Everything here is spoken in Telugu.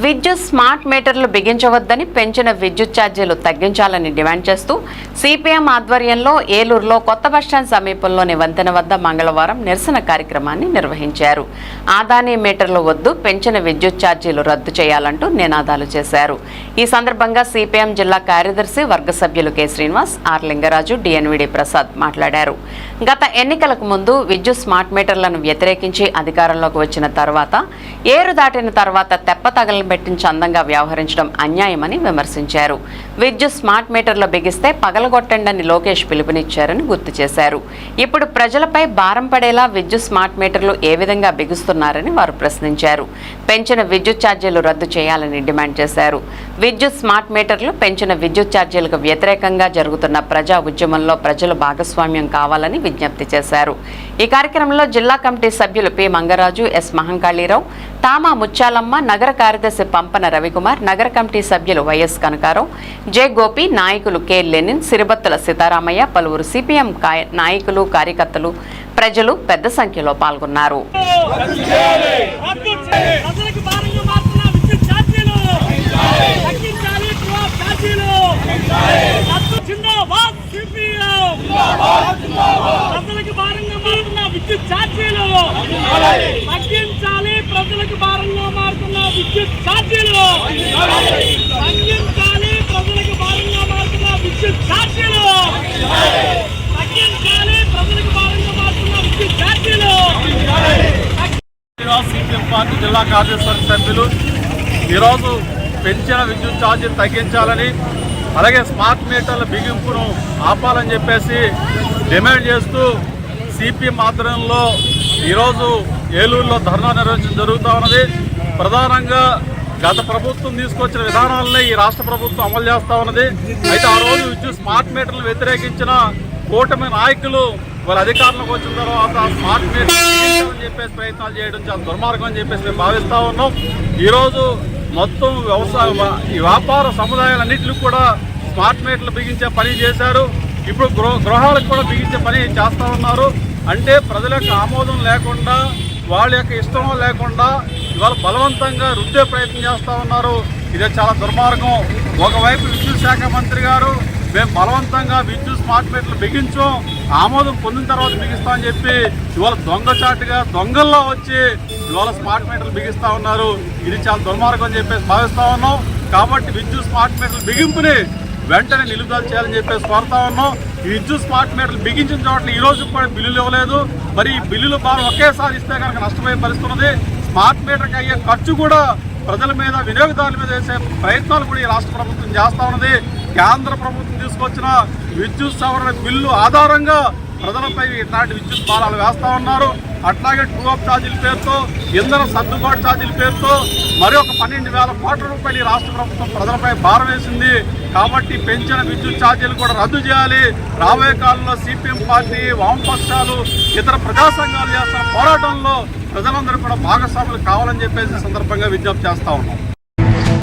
విద్యుత్ స్మార్ట్ మీటర్లు బిగించవద్దని పెంచిన విద్యుత్ ఛార్జీలు తగ్గించాలని డిమాండ్ చేస్తూ సిపిఎం ఆధ్వర్యంలో ఏలూరులో కొత్త బస్టాండ్ సమీపంలోని వంతెన వద్ద మంగళవారం నిరసన కార్యక్రమాన్ని నిర్వహించారు. ఆదాని మీటర్లు వద్దు, పెంచిన విద్యుత్ ఛార్జీలు రద్దు చేయాలంటూ నినాదాలు చేశారు. ఈ సందర్భంగా సిపిఎం జిల్లా కార్యదర్శి వర్గ సభ్యులు K Srinivas, R Lingaraju, DNVD Prasad మాట్లాడారు. గత ఎన్నికలకు ముందు విద్యుత్ స్మార్ట్ మీటర్లను వ్యతిరేకించి అధికారంలోకి వచ్చిన తర్వాత ఏరు దాటిన తర్వాత తెప్ప పెట్టించి అందంగా వ్యవహరించడం అన్యాయమని విమర్శించారు. విద్యుత్ స్మార్ట్ మీటర్లు బిగిస్తే పగలగొట్టండని లోకేష్ పిలుపునిచ్చారని గుర్తు చేశారు. ఇప్పుడు ప్రజలపై భారం పడేలా విద్యుత్ స్మార్ట్ మీటర్లు ఏ విధంగా బిగుస్తున్నారని వారు ప్రశ్నించారు. పెంచిన విద్యుత్ ఛార్జీలు రద్దు చేయాలని డిమాండ్ చేశారు. విద్యుత్ స్మార్ట్ మీటర్లు పెంచిన విద్యుత్ ఛార్జీలకు వ్యతిరేకంగా జరుగుతున్న ప్రజా ఉద్యమంలో ప్రజలు భాగస్వామ్యం కావాలని విజ్ఞప్తి చేశారు. ఈ కార్యక్రమంలో జిల్లా కమిటీ సభ్యులు పి మంగరాజు, ఎస్ మహంకాళీరావు, తామా ముత్యాలమ్మ, నగర కార్యదర్శి పంపన రవికుమార్, నగర కమిటీ సభ్యులు వైఎస్ కనకారావు, జె గోపి, నాయకులు కె లెనిన్, సిరిబత్తుల సీతారామయ్య, పలువురు సిపిఎం నాయకులు, కార్యకర్తలు, ప్రజలు పెద్ద సంఖ్యలో పాల్గొన్నారు. ప్రజలకు భారంగా మారుతున్న విద్యుత్ ఛార్జీలు తగ్గించాలి. ప్రజలకు భారంగా మారుతున్న విద్యుత్ ఛార్జీలు తగ్గించాలి. ప్రజలకు భారంగా మారుతున్న విద్యుత్ ఛార్జీలు. సిపిఎం పార్టీ జిల్లా కార్యదర్శి సభ్యులు ఈరోజు పెంచిన విద్యుత్ ఛార్జీలు తగ్గించాలని, అలాగే స్మార్ట్ మీటర్ల బిగింపును ఆపాలని చెప్పేసి డిమాండ్ చేస్తూ సిపిఎం ఆధ్వర్యంలో ఈరోజు ఏలూరులో ధర్నా నిర్వహించడం జరుగుతూ ఉన్నది. ప్రధానంగా గత ప్రభుత్వం తీసుకొచ్చిన విధానాలనే ఈ రాష్ట్ర ప్రభుత్వం అమలు చేస్తూ ఉన్నది. అయితే ఆ రోజు విద్యుత్ స్మార్ట్ మీటర్లు వ్యతిరేకించిన కూటమి నాయకులు వాళ్ళ అధికారంలోకి వచ్చిన తర్వాత స్మార్ట్ మీటర్లు చెప్పేసి ప్రయత్నాలు చేయడం చాలా దుర్మార్గం అని చెప్పేసి మేము భావిస్తూ ఉన్నాం. ఈరోజు మొత్తం ఈ వ్యాపార సముదాయాలన్నింటికి కూడా స్మార్ట్ మీటర్లు బిగించే పని చేశారు. ఇప్పుడు గృహాలకు కూడా బిగించే పని చేస్తూ ఉన్నారు. అంటే ప్రజల యొక్క ఆమోదం లేకుండా, వాళ్ళ యొక్క ఇష్టం లేకుండా ఇవాళ బలవంతంగా రుద్దే ప్రయత్నం చేస్తూ ఉన్నారు. ఇది చాలా దుర్మార్గం. ఒకవైపు విద్యుత్ శాఖ మంత్రి గారు మేము బలవంతంగా విద్యుత్ స్మార్ట్ మీటర్లు బిగించాం, ఆమోదం పొందిన తర్వాత బిగిస్తామని చెప్పి ఇవాళ దొంగచాటుగా దొంగల్లో వచ్చి ఇవాళ స్మార్ట్ మీటర్లు బిగిస్తూ ఉన్నారు. ఇది చాలా దుర్మార్గం అని చెప్పేసి భావిస్తూ ఉన్నాం. కాబట్టి విద్యుత్ స్మార్ట్ మీటర్లు బిగింపుని వెంటనే నిలుపుదల చేయాలని చెప్పేసి కోరుతా ఉన్నాం. ఈ విద్యుత్ స్మార్ట్ మీటర్లు బిగించిన చోట్ల ఈ రోజు కూడా బిల్లులు ఇవ్వలేదు. మరి ఈ బిల్లులు భారం ఒకేసారి ఇస్తే కనుక నష్టపోయే పరిస్థితి ఉన్నది. స్మార్ట్ మీటర్కి అయ్యే ఖర్చు కూడా ప్రజల మీద, వినియోగదారుల మీద చేసే ప్రయత్నాలు కూడా ఈ రాష్ట్ర ప్రభుత్వం చేస్తూ ఉన్నది. కేంద్ర ప్రభుత్వం తీసుకొచ్చిన విద్యుత్ సవరణ బిల్లు ఆధారంగా ప్రజలపై ఇట్లాంటి విద్యుత్ భారాలు వేస్తూ ఉన్నారు. అట్లాగే ట్రూ అప్ ఛార్జీల పేరుతో, ఇంధన సర్దుబాటు ఛార్జీల పేరుతో మరి ఒక 12,000 కోట్ల రూపాయలు ఈ రాష్ట్ర ప్రభుత్వం ప్రజలపై భారం వేసింది. కాబట్టి పెంచిన విద్యుత్ ఛార్జీలు కూడా రద్దు చేయాలి. రాబోయే కాలంలో సిపిఎం పార్టీ, వామపక్షాలు, ఇతర ప్రజా సంఘాలు చేస్తున్న పోరాటంలో ప్రజలందరూ కూడా భాగస్వాములు కావాలని చెప్పేసి సందర్భంగా విజ్ఞప్తి చేస్తా ఉన్నాం.